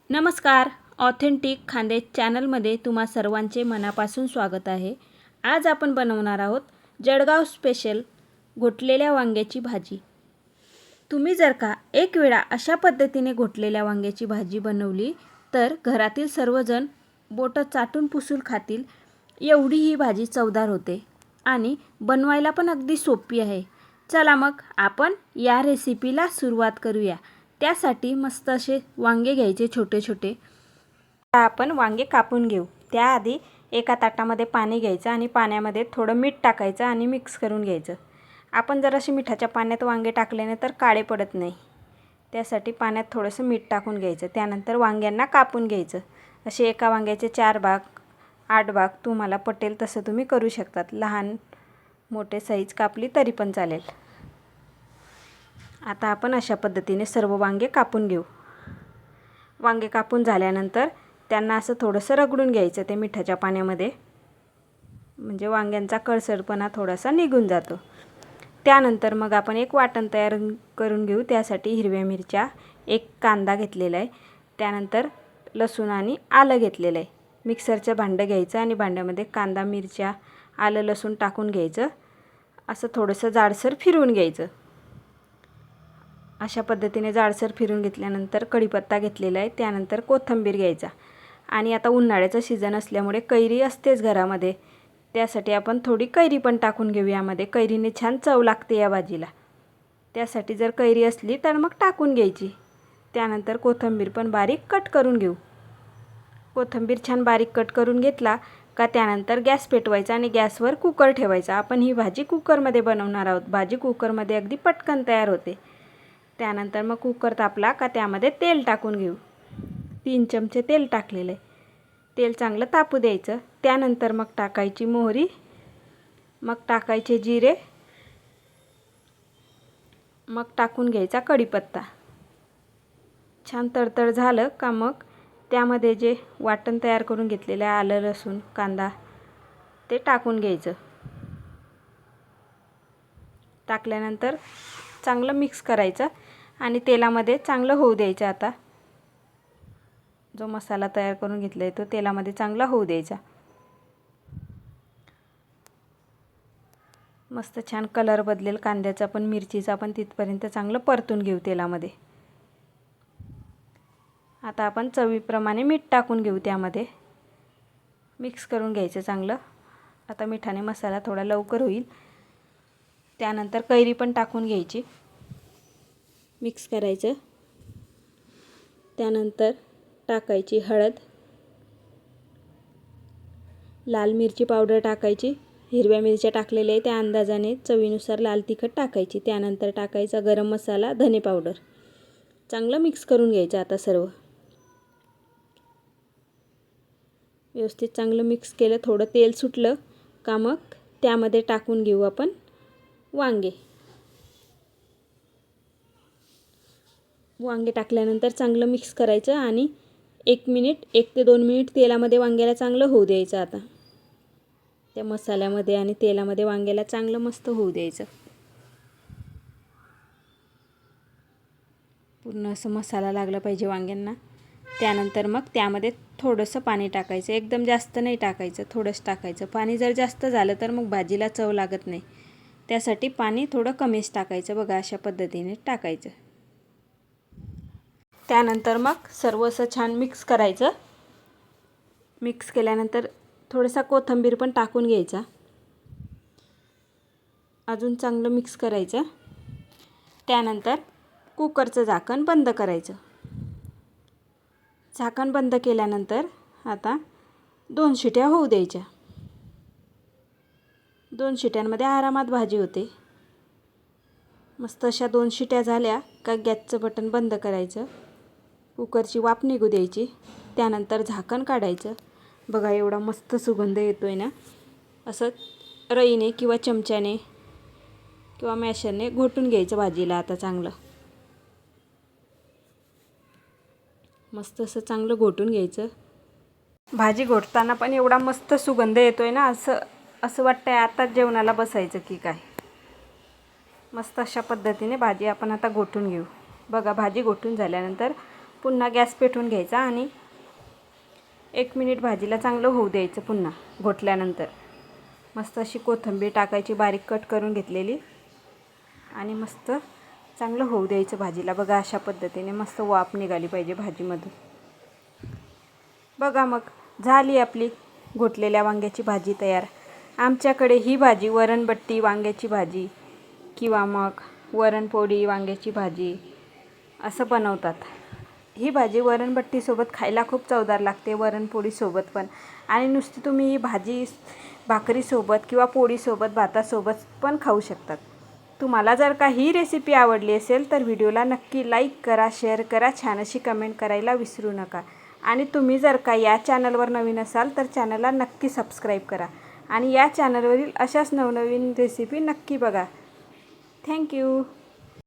नमस्कार. ऑथेंटिक खानदेश चॅनलमध्ये तुम्हा सर्वांचे मनापासून स्वागत आहे. आज आपण बनवणार आहोत जळगाव स्पेशल घोटलेल्या वांग्याची भाजी. तुम्ही जर का एक वेळा अशा पद्धतीने घोटलेल्या वांग्याची भाजी बनवली तर घरातील सर्वजण बोटं चाटून पुसून खातील. एवढी ही भाजी चवदार होते आणि बनवायला पण अगदी सोपी आहे. चला मग आपण या रेसिपीला सुरुवात करूया. त्यासाठी मस्त असे वांगे घ्यायचे छोटे छोटे. आपण वांगे कापून घेऊ. त्याआधी एका ताटामध्ये पाणी घ्यायचं आणि पाण्यामध्ये थोडं मीठ टाकायचं आणि मिक्स करून घ्यायचं. आपण जर असे मिठाच्या पाण्यात वांगे टाकल्याने तर काळे पडत नाही. त्यासाठी पाण्यात थोडंसं मीठ टाकून घ्यायचं. त्यानंतर वांग्यांना कापून घ्यायचं. असे एका वांग्याचे 4 भाग 8 भाग तुम्हाला पटेल तसं तुम्ही करू शकतात. लहान मोठे साईज कापली तरी पण चालेल. आता आपण अशा पद्धतीने सर्व वांगे कापून घेऊ. वांगे कापून झाल्यानंतर त्यांना असं थोडंसं रगडून घ्यायचं ते मिठाच्या पाण्यामध्ये, म्हणजे वांग्यांचा कळसरपणा थोडासा निघून जातो. त्यानंतर मग आपण एक वाटण तयार करून घेऊ. त्यासाठी हिरव्या मिरच्या, एक कांदा घेतलेला आहे, त्यानंतर लसूण आणि आलं घेतलेलं आहे. मिक्सरचं भांडं घ्यायचं आणि भांड्यामध्ये कांदा, मिरच्या, आलं, लसूण टाकून घ्यायचं. असं थोडंसं जाडसर फिरवून घ्यायचं. अशा पद्धतीने जाडसर फिरून घेतल्यानंतर कढीपत्ता घेतलेला आहे, त्यानंतर कोथिंबीर घ्यायचा. आणि आता उन्हाळ्याचं सीझन असल्यामुळे कैरी असतेच घरामध्ये, त्यासाठी आपण थोडी कैरी पण टाकून घेऊ यामध्ये. कैरीने छान चव लागते या भाजीला. त्यासाठी जर कैरी असली तर मग टाकून घ्यायची. त्यानंतर कोथिंबीर पण बारीक कट करून घेऊ. कोथिंबीर छान बारीक कट करून घेतला का त्यानंतर गॅस पेटवायचा आणि गॅसवर कुकर ठेवायचा. आपण ही भाजी कुकरमध्ये बनवणार आहोत. भाजी कुकरमध्ये अगदी पटकन तयार होते. त्यानंतर मग कुकर तापला का त्यामध्ये तेल टाकून घेऊ. 3 चमचे तेल टाकलेलं आहे. तेल चांगलं तापू द्यायचं. त्यानंतर मग टाकायची मोहरी, मग टाकायचे जिरे, मग टाकून घ्यायचा कढीपत्ता. छान तडतड झालं का मग त्यामध्ये जे वाटण तयार करून घेतलेलं आहे, आलं, लसूण, कांदा, ते टाकून घ्यायचं. टाकल्यानंतर चांगलं मिक्स करायचं आणि तेलामध्ये चांगलं होऊ द्यायचं. आता जो मसाला तयार करून घेतला आहे तो तेलामध्ये चांगला होऊ द्यायचा. मस्त छान कलर बदलेल कांद्याचा पण मिरचीचा पण, तिथपर्यंत चांगलं परतून घेऊ तेलामध्ये. आता आपण चवीप्रमाणे मीठ टाकून घेऊ. त्यामध्ये मिक्स करून घ्यायचं चांगलं. आता मिठाने मसाला थोडा लवकर होईल. त्यानंतर कैरी पण टाकून घ्यायची, मिक्स करायचं. त्यानंतर टाकायची हळद, लाल मिरची पावडर टाकायची, हिरव्या मिरच्या टाकलेल्या आहे त्या अंदाजाने, चवीनुसार लाल तिखट टाकायची. त्यानंतर टाकायचा गरम मसाला, धने पावडर. चांगलं मिक्स करून घ्यायचं. आता सर्व व्यवस्थित चांगलं मिक्स केलं. थोडं तेल सुटलं का मग त्यामध्ये टाकून घेऊ आपण वांगे. वांगे टाकल्यानंतर चांगलं मिक्स करायचं आणि 1 ते 2 मिनिट तेलामध्ये वांग्याला चांगलं होऊ द्यायचं. आता त्या मसाल्यामध्ये आणि तेलामध्ये वांग्याला चांगलं मस्त होऊ द्यायचं. पूर्ण असं मसाला लागला पाहिजे वांग्यांना. त्यानंतर मग त्यामध्ये थोडंसं पाणी टाकायचं. एकदम जास्त नाही टाकायचं, थोडंसं टाकायचं. पाणी जर जास्त झालं तर मग भाजीला चव लागत नाही. त्यासाठी पाणी थोडं कमीच टाकायचं. बघा अशा पद्धतीने टाकायचं. त्यानंतर मग सर्व असं छान मिक्स करायचं. मिक्स केल्यानंतर थोडासा कोथिंबीर पण टाकून घ्यायचा. अजून चांगलं मिक्स करायचं. त्यानंतर कुकरचं झाकण बंद करायचं. झाकण बंद केल्यानंतर आता 2 शिट्या होऊ द्यायच्या. 2 शिट्यांमध्ये आरामात भाजी होते. मस्त अशा 2 शिट्या झाल्या का गॅसचं बटन बंद करायचं. कुकरची वाफ निघू द्यायची. त्यानंतर झाकण काढायचं. बघा एवढा मस्त सुगंध येतोय ना. असं रईने किंवा चमच्याने किंवा मॅशरने घोटून घ्यायचं भाजीला. आता चांगलं मस्त असं चांगलं घोटून घ्यायचं. भाजी घोटताना पण एवढा मस्त सुगंध येतोय ना, असं वाटतंय आता जेवणाला बसायचं की काय. मस्त अशा पद्धतीने भाजी आपण आता घोटून घेऊ. बघा भाजी घोटून झाल्यानंतर पुन्हा गॅस पेटवून घ्यायचा आणि 1 मिनिट भाजीला चांगलं होऊ द्यायचं. पुन्हा घोटल्यानंतर मस्त अशी कोथिंबीर टाकायची बारीक कट करून घेतलेली आणि मस्त चांगलं होऊ द्यायचं भाजीला. बघा अशा पद्धतीने मस्त वाफ निघाली पाहिजे भाजीमधून. बघा मग झाली आपली घोटलेल्या वांग्याची भाजी तयार. आमच्याकडे ही भाजी वरणबट्टी वांग्याची भाजी किंवा मग वरणपोळी वांग्याची भाजी असं बनवतात. ही भाजी वरणबट्टीसोबत खायला खूप चवदार लागते, वरणपोळीसोबत पण. आणि नुसती तुम्ही ही भाजी भाकरीसोबत किंवा पोळीसोबत भातासोबत पण खाऊ शकतात. तुम्हाला जर का ही रेसिपी आवडली असेल तर व्हिडिओला नक्की लाईक करा, शेअर करा, छान अशी कमेंट करायला विसरू नका. आणि तुम्ही जर का या चॅनलवर नवीन असाल तर चॅनलला नक्की सबस्क्राईब करा आणि या चॅनलवरील अशाच नवनवीन रेसिपी नक्की बघा. थँक्यू.